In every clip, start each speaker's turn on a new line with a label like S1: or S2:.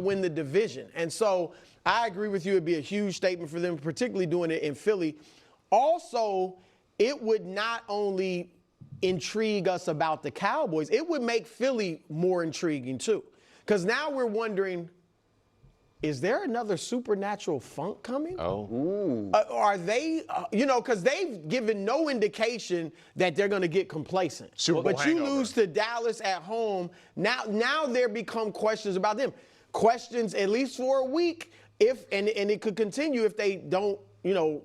S1: win the division. And so I agree with you. It'd be a huge statement for them, particularly doing it in Philly. Also, it would not only intrigue us about the Cowboys, it would make Philly more intriguing too. Because now we're wondering, is there another supernatural funk coming?
S2: Oh.
S1: Are they, because they've given no indication that they're going to get complacent.
S2: Super Bowl
S1: but you
S2: hangover.
S1: lose to Dallas at home. Now there become questions about them. Questions at least for a week, and it could continue if they don't,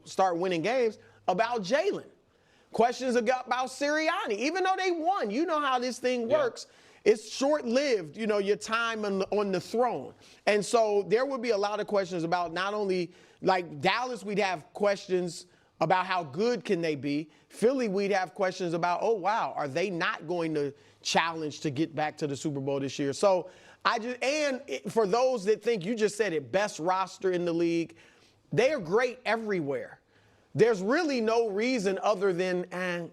S1: start winning games, about Jalen. Questions about Sirianni. Even though they won, you know how this thing works. It's short-lived, your time on the throne. And so there would be a lot of questions about not only, like Dallas, we'd have questions about how good can they be. Philly, we'd have questions about, oh, wow, are they not going to challenge to get back to the Super Bowl this year? So for those that think, you just said it, best roster in the league, they are great everywhere. There's really no reason other than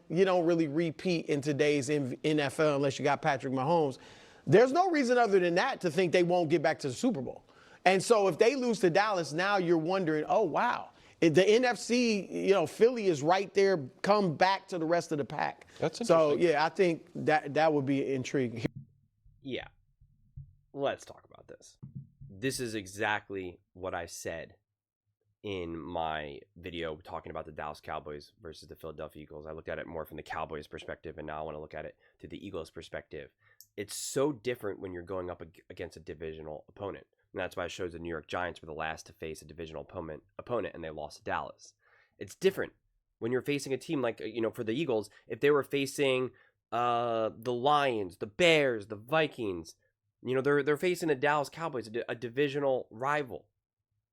S1: you don't really repeat in today's NFL unless you got Patrick Mahomes. There's no reason other than that to think they won't get back to the Super Bowl. And so if they lose to Dallas, now you're wondering, oh, wow. The NFC, Philly is right there, come back to the rest of the pack.
S2: That's interesting.
S1: So, yeah, I think that would be intriguing.
S3: Yeah. Let's talk about this. This is exactly what I said in my video talking about the Dallas Cowboys versus the Philadelphia Eagles. I looked at it more from the Cowboys perspective, and now I want to look at it to the Eagles perspective. It's so different when you're going up against a divisional opponent. And that's why I showed the New York Giants were the last to face a divisional opponent, and they lost to Dallas. It's different when you're facing a team like, for the Eagles, if they were facing the Lions, the Bears, the Vikings, they're facing the Dallas Cowboys, a divisional rival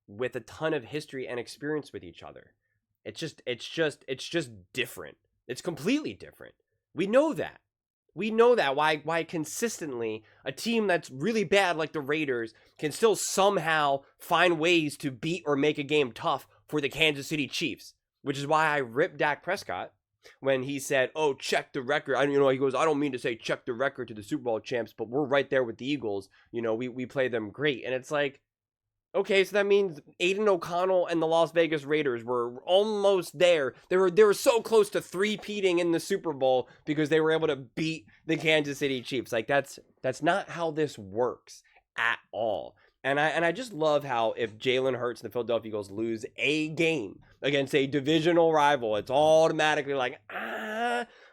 S3: with a ton of history and experience with each other. It's just different. It's completely different. We know that. Why consistently a team that's really bad like the Raiders can still somehow find ways to beat or make a game tough for the Kansas City Chiefs, which is why I ripped Dak Prescott when he said, "Oh, check the record." He goes, "I don't mean to say check the record to the Super Bowl champs, but we're right there with the Eagles. We play them great." And it's like, okay, so that means Aiden O'Connell and the Las Vegas Raiders were almost there. They were so close to three-peating in the Super Bowl because they were able to beat the Kansas City Chiefs. Like that's not how this works at all. And I just love how if Jalen Hurts and the Philadelphia Eagles lose a game against a divisional rival, it's automatically like,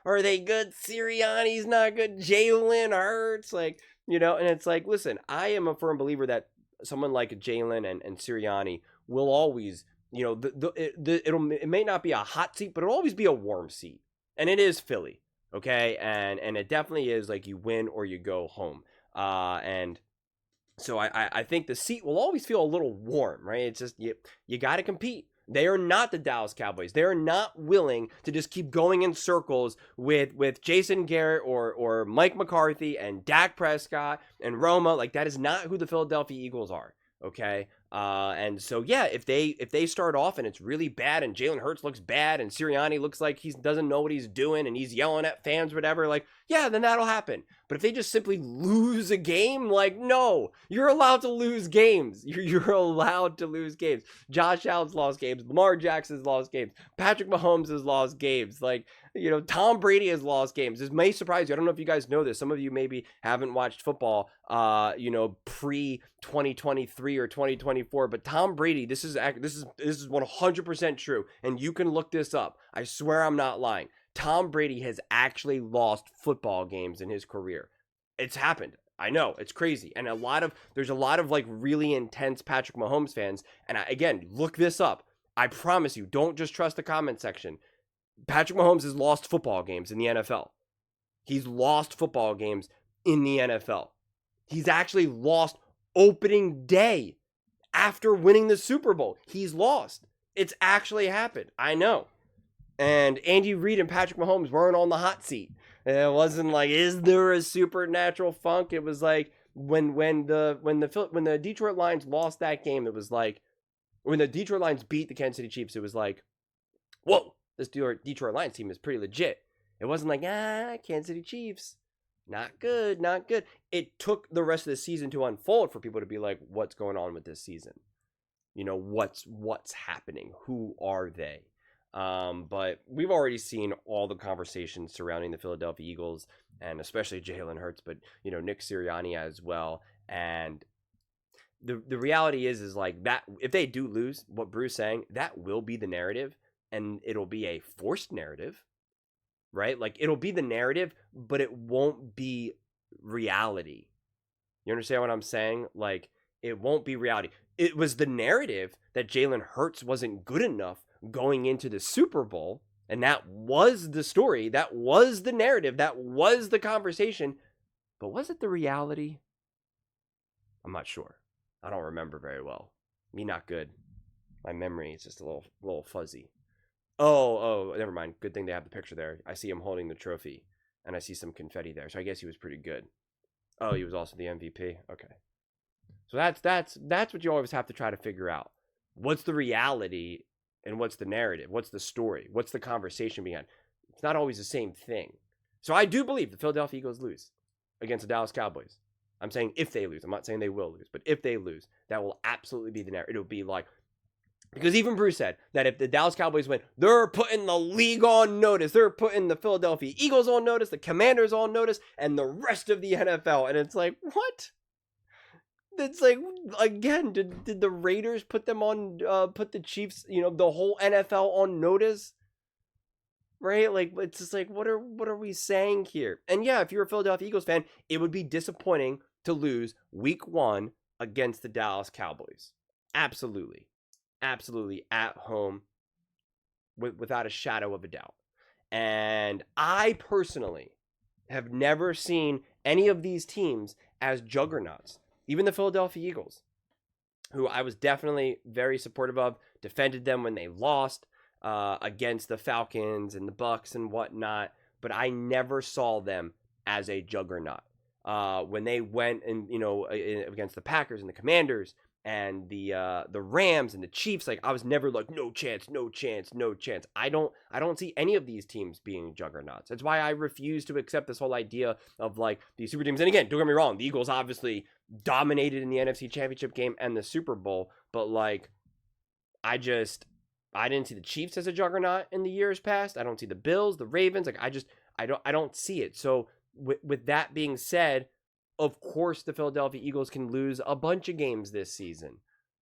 S3: are they good? Sirianni's not good. Jalen Hurts, and it's like, listen, I am a firm believer that someone like Jalen and Sirianni will always, it may not be a hot seat, but it'll always be a warm seat. And it is Philly, okay? And it definitely is like you win or you go home. And so I think the seat will always feel a little warm, right? It's just, you got to compete. They are not the Dallas Cowboys. They are not willing to just keep going in circles with Jason Garrett or Mike McCarthy and Dak Prescott and Roma. Like, that is not who the Philadelphia Eagles are, okay? And so, yeah, if they start off and it's really bad and Jalen Hurts looks bad and Sirianni looks like he doesn't know what he's doing and he's yelling at fans, whatever, like, yeah, then that'll happen. But if they just simply lose a game, like, no, you're allowed to lose games. You're allowed to lose games. Josh Allen's lost games. Lamar Jackson's lost games. Patrick Mahomes has lost games. Like, Tom Brady has lost games. This may surprise you. I don't know if you guys know this. Some of you maybe haven't watched football, pre-2023 or 2024. But Tom Brady, this is 100% true, and you can look this up. I swear I'm not lying. Tom Brady has actually lost football games in his career. It's happened. I know, it's crazy. And there's a lot of like really intense Patrick Mahomes fans. And again, look this up. I promise you, don't just trust the comment section. Patrick Mahomes has lost football games in the NFL. He's lost football games in the NFL. He's actually lost opening day after winning the Super Bowl. He's lost. It's actually happened. I know. And Andy Reid and Patrick Mahomes weren't on the hot seat. And it wasn't like, is there a supernatural funk? It was like when the Detroit Lions lost that game, it was like, when the Detroit Lions beat the Kansas City Chiefs, it was like, whoa, this Detroit Lions team is pretty legit. It wasn't like, Kansas City Chiefs. Not good, not good. It took the rest of the season to unfold for people to be like, what's going on with this season? You know, what's happening? Who are they? But we've already seen all the conversations surrounding the Philadelphia Eagles and especially Jalen Hurts, but you know, Nick Sirianni as well. And the reality is like that if they do lose, what Bruce saying, that will be the narrative, and it'll be a forced narrative, right? Like it'll be the narrative, but it won't be reality. You understand what I'm saying? Like it won't be reality. It was the narrative that Jalen Hurts wasn't good enough going into the Super Bowl, and that was the story. That was the narrative. That was the conversation. But was it the reality? I'm not sure. I don't remember very well. Me not good. My memory is just a little fuzzy. Oh, never mind. Good thing they have the picture there. I see him holding the trophy, and I see some confetti there. So I guess he was pretty good. Oh, he was also the MVP. Okay. So that's what you always have to try to figure out. What's the reality and what's the narrative? What's the story? What's the conversation behind? It's not always the same thing. So I do believe the Philadelphia Eagles lose against the Dallas Cowboys. I'm saying if they lose. I'm not saying they will lose, but if they lose, that will absolutely be the narrative. It'll be like, because even Bruce said that if the Dallas Cowboys win, they're putting the league on notice. They're putting the Philadelphia Eagles on notice, the Commanders on notice, and the rest of the NFL. And it's like, what? It's like, again, did the Raiders put them on, put the Chiefs, you know, the whole NFL on notice? Right? Like, it's just like, what are we saying here? And yeah, if you're a Philadelphia Eagles fan, it would be disappointing to lose week 1 against the Dallas Cowboys. Absolutely. Absolutely at home without a shadow of a doubt. And I personally have never seen any of these teams as juggernauts. Even the Philadelphia Eagles, who I was definitely very supportive of, defended them when they lost against the Falcons and the Bucks and whatnot, but I never saw them as a juggernaut. When they went and, you know, against the Packers and the Commanders and the Rams and the Chiefs, like I was never like, no chance. I don't see any of these teams being juggernauts. That's why I refuse to accept this whole idea of like these super teams. And again, don't get me wrong, the Eagles obviously dominated in the NFC Championship game and the Super Bowl, but like I didn't see the Chiefs as a juggernaut in the years past. I don't see the Bills, the Ravens, like I don't see it. So with that being said, of course, the Philadelphia Eagles can lose a bunch of games this season.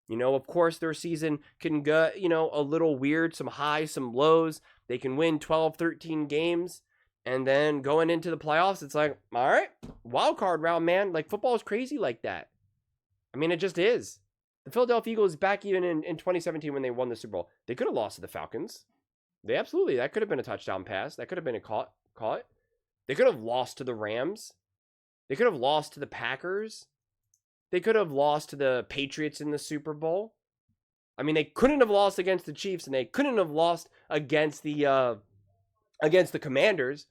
S3: You know, of course, their season can go, you know, a little weird, some highs, some lows. They can win 12, 13 games. And then going into the playoffs, it's like, all right, wild card round, man. Like, football is crazy like that. I mean, it just is. The Philadelphia Eagles, back even in 2017 when they won the Super Bowl, they could have lost to the Falcons. That could have been a touchdown pass. That could have been a caught. They could have lost to the Rams. They could have lost to the Packers. They could have lost to the Patriots in the Super Bowl. I mean, they couldn't have lost against the Chiefs, and they couldn't have lost against the Commanders.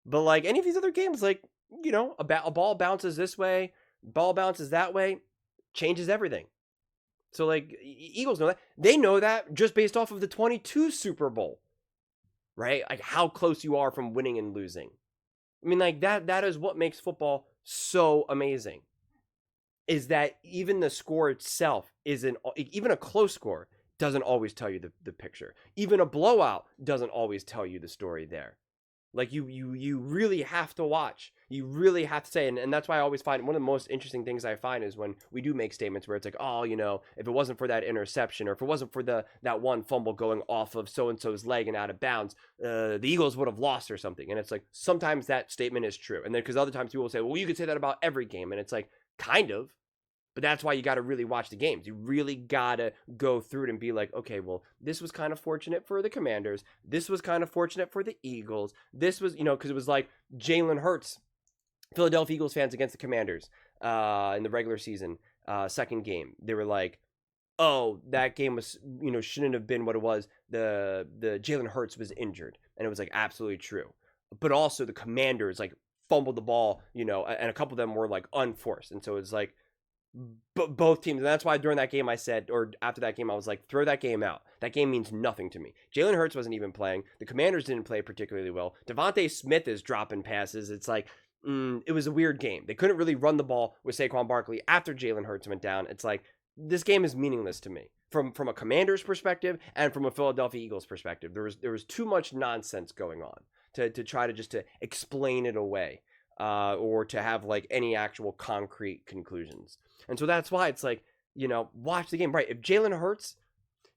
S3: But like any of these other games, like, you know, a ball bounces this way, ball bounces that way, changes everything. So like Eagles know that. They know that just based off of the 22 Super Bowl, right? Like how close you are from winning and losing. I mean, like that is what makes football so amazing, is that even the score itself even a close score doesn't always tell you the picture. Even a blowout doesn't always tell you the story there. Like you really have to watch. You really have to say, and that's why I always find one of the most interesting things I find is when we do make statements where it's like, oh, you know, if it wasn't for that interception or if it wasn't for that one fumble going off of so-and-so's leg and out of bounds, the Eagles would have lost or something. And it's like, sometimes that statement is true. And then because other times people will say, well, you could say that about every game. And it's like, kind of. But that's why you got to really watch the games. You really got to go through it and be like, okay, well, this was kind of fortunate for the Commanders. This was kind of fortunate for the Eagles. This was, you know, because it was like Jalen Hurts, Philadelphia Eagles fans against the Commanders in the regular season, second game. They were like, oh, that game was, you know, shouldn't have been what it was. The Jalen Hurts was injured. And it was like absolutely true. But also the Commanders like fumbled the ball, you know, and a couple of them were like unforced. And so it's like, both teams, and that's why during that game I said, or after that game I was like, throw that game out. That game means nothing to me. Jalen Hurts wasn't even playing. The Commanders didn't play particularly well. Devontae Smith is dropping passes. It's like, it was a weird game. They couldn't really run the ball with Saquon Barkley after Jalen Hurts went down. It's like, this game is meaningless to me from a Commander's perspective and from a Philadelphia Eagles perspective. There was too much nonsense going on to try to explain it away, or to have like any actual concrete conclusions. And so that's why it's like, watch the game. Right. If Jalen Hurts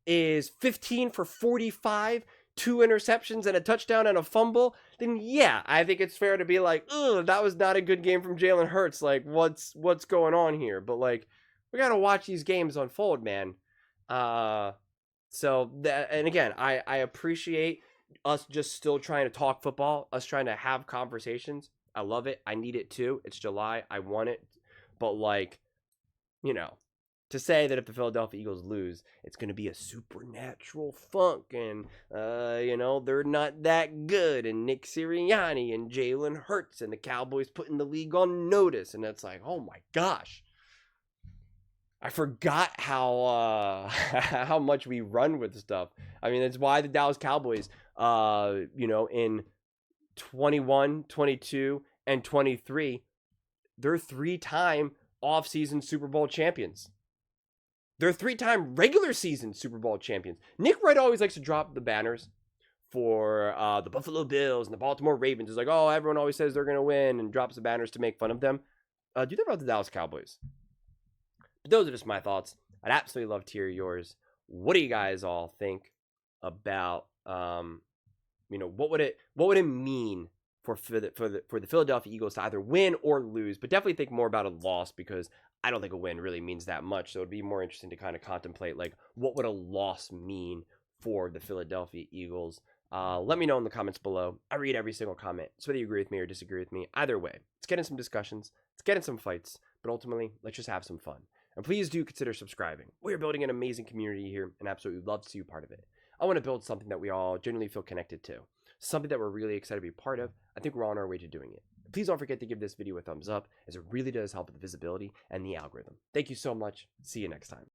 S3: is 15 for 45, 2 interceptions and a touchdown and a fumble, then yeah, I think it's fair to be like, ugh, that was not a good game from Jalen Hurts. Like, what's going on here? But like, we got to watch these games unfold, man. And again, I appreciate us just still trying to talk football, us trying to have conversations. I love it. I need it too. It's July. I want it. But like, to say that if the Philadelphia Eagles lose, it's going to be a supernatural funk and, they're not that good, and Nick Sirianni and Jalen Hurts and the Cowboys putting the league on notice. And it's like, oh my gosh. I forgot how how much we run with stuff. I mean, it's why the Dallas Cowboys, in 21, 22, and 23, they're 3-time off-season Super Bowl champions. They're 3-time regular season Super Bowl champions. Nick Wright always likes to drop the banners for the Buffalo Bills and the Baltimore Ravens. It's like, oh, everyone always says they're going to win, and drops the banners to make fun of them. Do that about the Dallas Cowboys. But those are just my thoughts. I'd absolutely love to hear yours. What do you guys all think about, what would it mean for the Philadelphia Eagles to either win or lose? But definitely think more about a loss, because I don't think a win really means that much. So it'd be more interesting to kind of contemplate, like, what would a loss mean for the Philadelphia Eagles? Let me know in the comments below. I read every single comment. So whether you agree with me or disagree with me, either way, let's get in some discussions. Let's get in some fights. But ultimately, let's just have some fun. And please do consider subscribing. We are building an amazing community here, and absolutely love to see you part of it. I want to build something that we all genuinely feel connected to. Something that we're really excited to be part of. I think we're on our way to doing it. Please don't forget to give this video a thumbs up, as it really does help with the visibility and the algorithm. Thank you so much. See you next time.